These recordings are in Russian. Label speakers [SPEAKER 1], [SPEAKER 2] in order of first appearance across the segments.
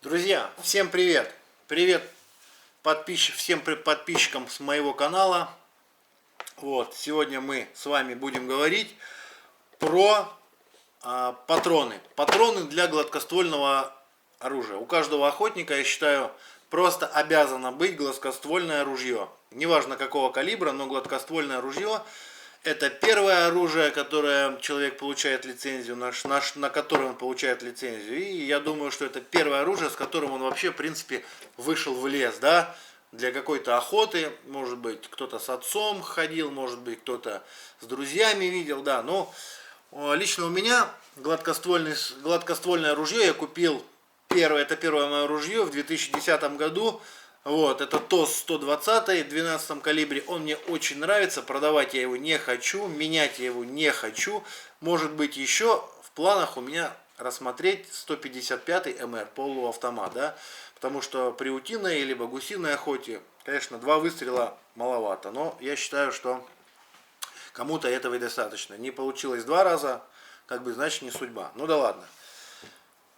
[SPEAKER 1] Друзья, всем привет! Привет всем подписчикам с моего канала. Вот, сегодня мы с вами будем говорить про патроны. Патроны для гладкоствольного оружия. У каждого охотника, я считаю, просто обязано быть гладкоствольное ружье. Неважно какого калибра, но гладкоствольное ружье — это первое оружие, которое человек получает лицензию, на которое он получает лицензию. И я думаю, что это первое оружие, с которым он вообще, в принципе, вышел в лес, да, для какой-то охоты. Может быть, кто-то с отцом ходил, может быть, кто-то с друзьями видел, да. Но лично у меня гладкоствольное ружье я купил. Это первое мое ружье в 2010 году. Вот, это ТОС-120 в 12 калибре. Он мне очень нравится. Продавать я его не хочу. Менять я его не хочу. Может быть, еще в планах у меня рассмотреть 155 МР полуавтомат, да. Потому что при утиной либо гусиной охоте, конечно, 2 выстрела маловато. Но я считаю, что кому-то этого и достаточно. Не получилось 2 раза, как бы, значит, не судьба. Ну да ладно.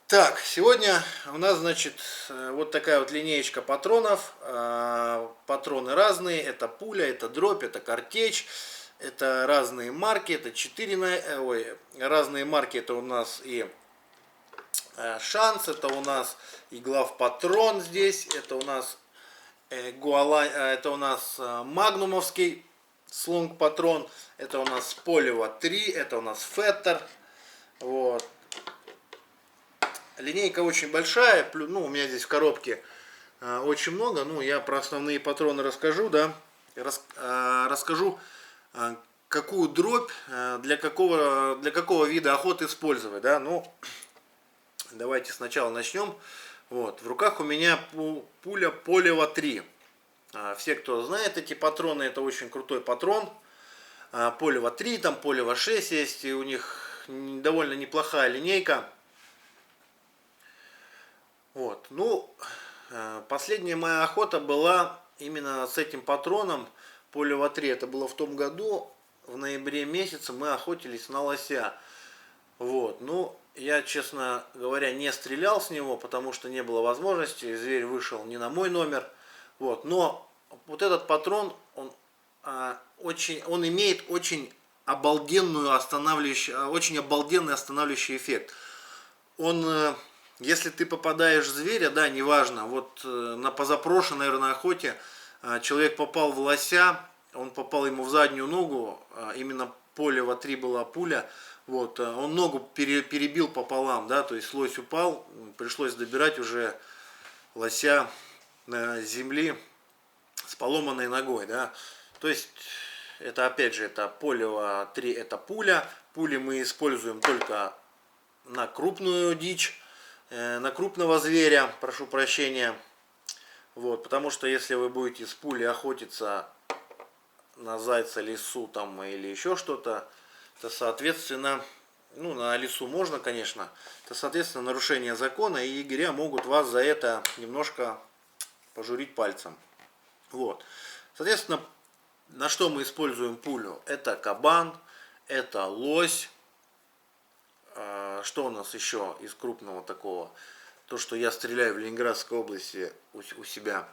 [SPEAKER 1] Так, сегодня у нас, значит, вот такая вот линеечка патронов. Патроны разные. Это пуля, это дробь, это картечь. Это разные марки. Это разные марки. Это у нас и шанс. Это у нас и главпатрон здесь. Это у нас магнумовский слонг патрон. Это у нас Полево 3. Это у нас Феттер. Вот. Линейка очень большая, ну, у меня здесь в коробке очень много. Ну, я про основные патроны расскажу, да. Расскажу, какую дробь для какого вида охоты использовать, да. Ну, давайте сначала начнем. Вот, в руках у меня пуля Полево 3. Все, кто знает эти патроны, это очень крутой патрон. Полево 3, там Полево 6 есть, и у них довольно неплохая линейка. Вот, ну, последняя моя охота была именно с этим патроном Полево 3. Это было в том году, в ноябре месяце мы охотились на лося. Вот, ну, я, честно говоря, не стрелял с него, потому что не было возможности, зверь вышел не на мой номер. Вот, но вот этот патрон, он имеет очень обалденный останавливающий эффект. Если ты попадаешь в зверя, да, неважно, вот на позапрошлой, наверное, охоте человек попал в лося, он попал ему в заднюю ногу, именно Полево 3 была пуля, вот, он ногу перебил пополам, да, то есть лось упал, пришлось добирать уже лося на земли с поломанной ногой, да, то есть это, опять же, это Полево 3, это пуля, пули мы используем только на крупную дичь, на крупного зверя, прошу прощения. Вот, потому что если вы будете с пулей охотиться на зайца, лису там или еще что-то, то, соответственно, ну, на лису можно, конечно, то, соответственно, нарушение закона, и егеря могут вас за это немножко пожурить пальцем. Вот. Соответственно, на что мы используем пулю? Это кабан, это лось. Что у нас еще из крупного такого? То, что я стреляю в Ленинградской области у себя.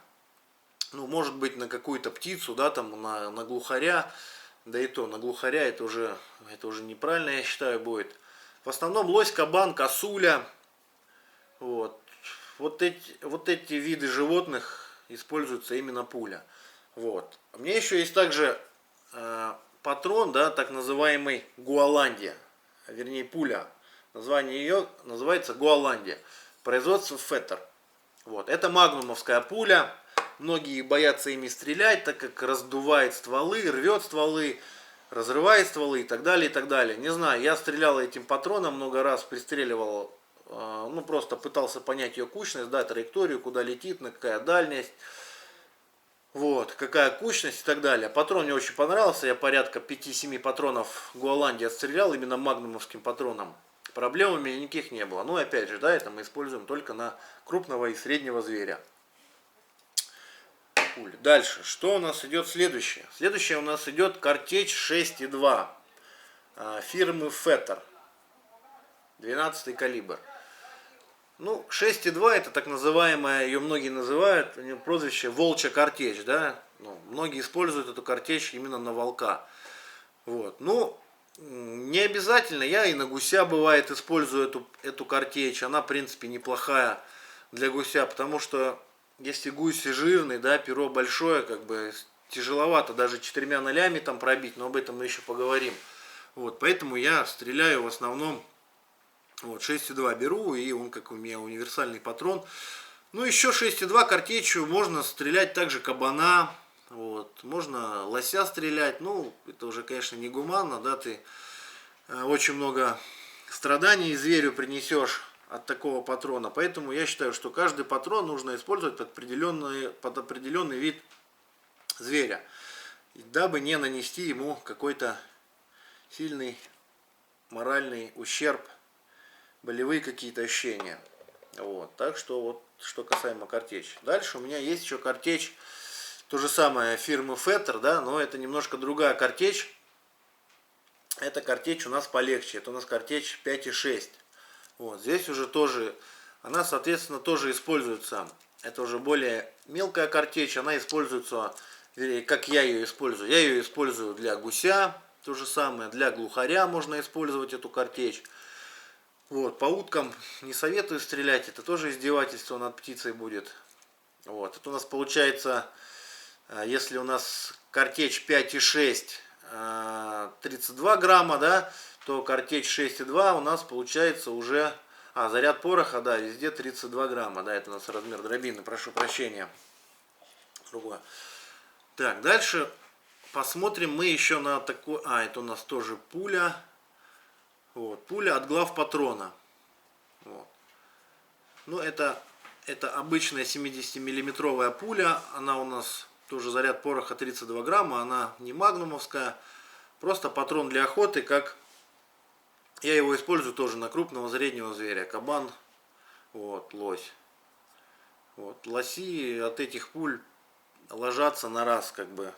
[SPEAKER 1] Ну, может быть, на какую-то птицу, да, там, на глухаря. Да и то, на глухаря это уже неправильно, я считаю, будет. В основном лось, кабан, косуля. Вот. Вот эти виды животных используются именно пуля. Вот. У меня еще есть также патрон, да, так называемый Гуаландия. Вернее, пуля. Название ее называется Гуаландия. Производство Феттер. Вот. Это магнумовская пуля. Многие боятся ими стрелять, так как раздувает стволы, рвет стволы, разрывает стволы и так далее, и так далее. Не знаю, я стрелял этим патроном, много раз пристреливал, ну, просто пытался понять ее кучность, да, траекторию, куда летит, на какая дальность. Вот, какая кучность и так далее. Патрон мне очень понравился. Я порядка 5-7 патронов Гуаландии отстрелял именно магнумовским патроном. Проблем у меня никаких не было. Ну, опять же, да, это мы используем только на крупного и среднего зверя. Дальше, что у нас идет следующее? Следующее у нас идет картечь 6,2 фирмы Феттер. 12 калибр. Ну, 6,2 это так называемая, ее многие называют, у нее прозвище волчья картечь, да. Ну, многие используют эту картечь именно на волка. Вот. Ну, не обязательно, я и на гуся бывает использую эту картечь, она в принципе неплохая для гуся, потому что если гусь жирный, да, перо большое, как бы тяжеловато даже 4 0 там пробить, но об этом мы еще поговорим. Вот, поэтому я стреляю в основном вот 6,2 беру, и он как у меня универсальный патрон. Ну, еще 6,2 картечью можно стрелять также кабана, вот, можно лося стрелять. Ну, это уже, конечно, не гуманно, да, ты очень много страданий зверю принесешь от такого патрона. Поэтому я считаю, что каждый патрон нужно использовать под определенный вид зверя, дабы не нанести ему какой-то сильный моральный ущерб, болевые какие-то ощущения. Вот. Так что вот что касаемо картечи. Дальше у меня есть еще картечь, то же самое фирмы Fetter, да, но это немножко другая картечь. Эта картечь у нас полегче, это у нас картечь 5,6. Вот. Здесь уже тоже, она соответственно тоже используется, это уже более мелкая картечь, она используется, как я ее использую. Я ее использую для гуся, то же самое, для глухаря можно использовать эту картечь. Вот, по уткам не советую стрелять, это тоже издевательство над птицей будет. Вот, это у нас получается, если у нас картечь 5,6, 32 грамма, да, то картечь 6,2 у нас получается уже, заряд пороха, да, везде 32 грамма, да, это у нас размер дробины, прошу прощения. Другое. Так, дальше посмотрим мы еще на такой, это у нас тоже пуля. Вот, пуля от глав патрона. Вот. Ну, это обычная 70-миллиметровая пуля. Она у нас тоже заряд пороха 32 грамма. Она не магнумовская. Просто патрон для охоты, как я его использую тоже на крупного среднего зверя. Кабан, вот, лось. Вот, лоси от этих пуль ложатся на раз, как бы.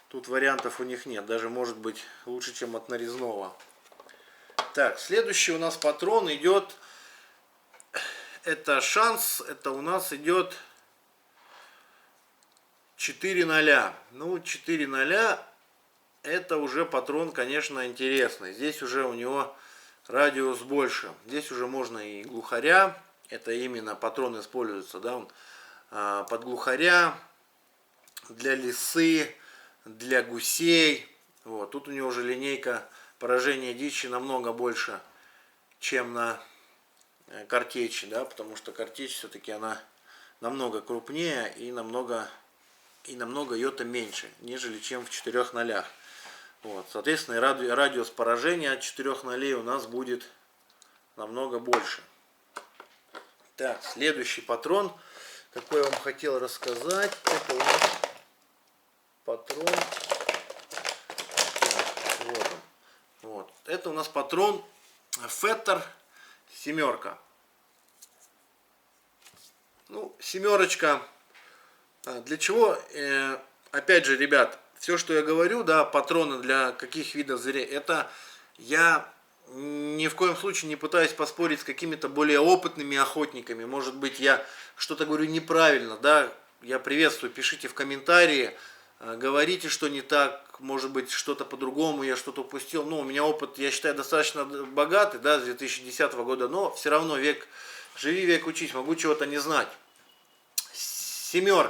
[SPEAKER 1] Тут вариантов у них нет. Даже может быть лучше, чем от нарезного. Так, следующий у нас патрон идет, это шанс, это у нас идет 4,0. Ну, 4,0 это уже патрон, конечно, интересный. Здесь уже у него радиус больше. Здесь уже можно и глухаря, это именно патрон используется, да, он под глухаря, для лисы, для гусей. Вот, тут у него уже линейка поражение дичи намного больше, чем на картечи, да, потому что картечь все-таки она намного крупнее и намного йота меньше, нежели чем в 4,0. Вот, соответственно, радиус поражения от 4,0 у нас будет намного больше. Так, следующий патрон, какой я вам хотел рассказать, это у нас патрон. Так, вот он. Вот. Это у нас патрон Fetter 7. Ну, 7. Для чего? Опять же, ребят, все, что я говорю, да, патроны для каких видов зверей, это я ни в коем случае не пытаюсь поспорить с какими-то более опытными охотниками. Может быть, я что-то говорю неправильно, да, я приветствую, пишите в комментарии. Говорите, что не так, может быть, что-то по-другому, я что-то упустил. Ну, у меня опыт, я считаю, достаточно богатый, да, с 2010 года, но все равно живи век учись, могу чего-то не знать. 7.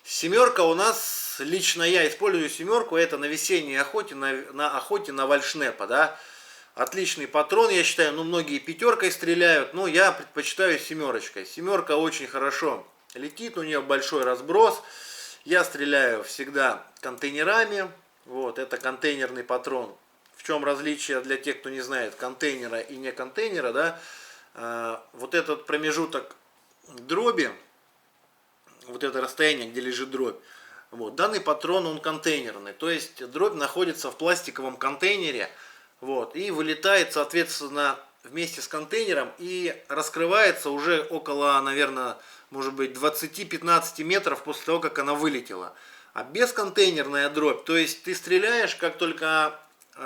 [SPEAKER 1] 7 у нас, лично я использую 7, это на весенней охоте, на охоте на вальшнепа, да. Отличный патрон, я считаю, ну, многие 5 стреляют, но я предпочитаю 7. 7 очень хорошо летит, у нее большой разброс. Я стреляю всегда контейнерами. Вот, это контейнерный патрон. В чем различие для тех, кто не знает контейнера и не контейнера, да? Вот этот промежуток дроби, вот это расстояние, где лежит дробь, вот, данный патрон, он контейнерный. То есть дробь находится в пластиковом контейнере, вот, и вылетает, соответственно, вместе с контейнером и раскрывается уже около, наверное, может быть 20-15 метров после того, как она вылетела. А бесконтейнерная дробь, то есть ты стреляешь, как только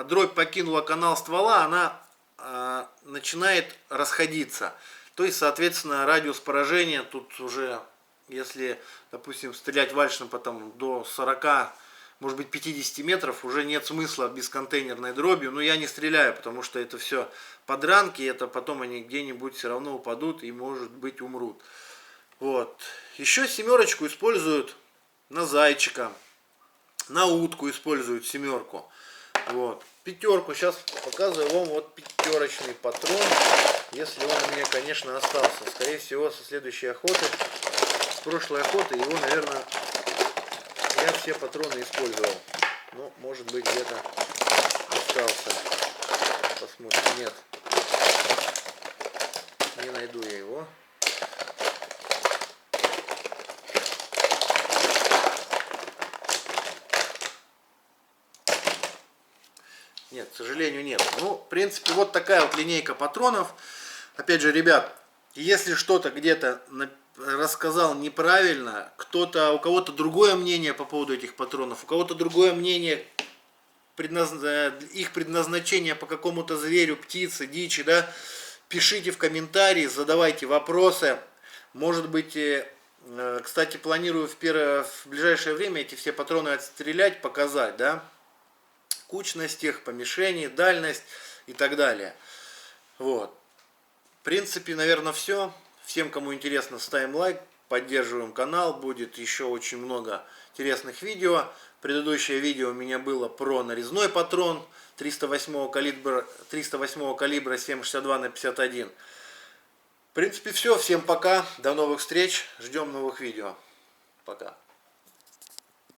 [SPEAKER 1] дробь покинула канал ствола, она начинает расходиться. То есть, соответственно, радиус поражения тут уже, если, допустим, стрелять вальшнепотом до 40, может быть 50 метров, уже нет смысла без контейнерной дробью. Но я не стреляю, потому что это все подранки, это потом они где-нибудь все равно упадут и, может быть, умрут. Вот. Еще семерочку используют на зайчика, на утку используют семерку. Вот. Пятерку сейчас показываю вам, вот пятерочный патрон, если он у меня, конечно, остался. Скорее всего, со следующей охоты, с прошлой охоты, его, наверное, я все патроны использовал. Ну, может быть, где-то остался. Посмотрим. Нет. Не найду я его. Нет, к сожалению, нет. Ну, в принципе, вот такая вот линейка патронов. Опять же, ребят, если что-то где-то рассказал неправильно, у кого-то другое мнение по поводу этих патронов, у кого-то другое мнение, их предназначение по какому-то зверю, птице, дичи, да, пишите в комментарии, задавайте вопросы. Может быть, кстати, планирую в ближайшее время эти все патроны отстрелять, показать, да, кучность их, по мишени, дальность и так далее. Вот. В принципе, наверное, все. Всем, кому интересно, ставим лайк, поддерживаем канал. Будет еще очень много интересных видео. Предыдущее видео у меня было про нарезной патрон 308 калибра 7,62 на 51. В принципе, все. Всем пока. До новых встреч. Ждем новых видео. Пока.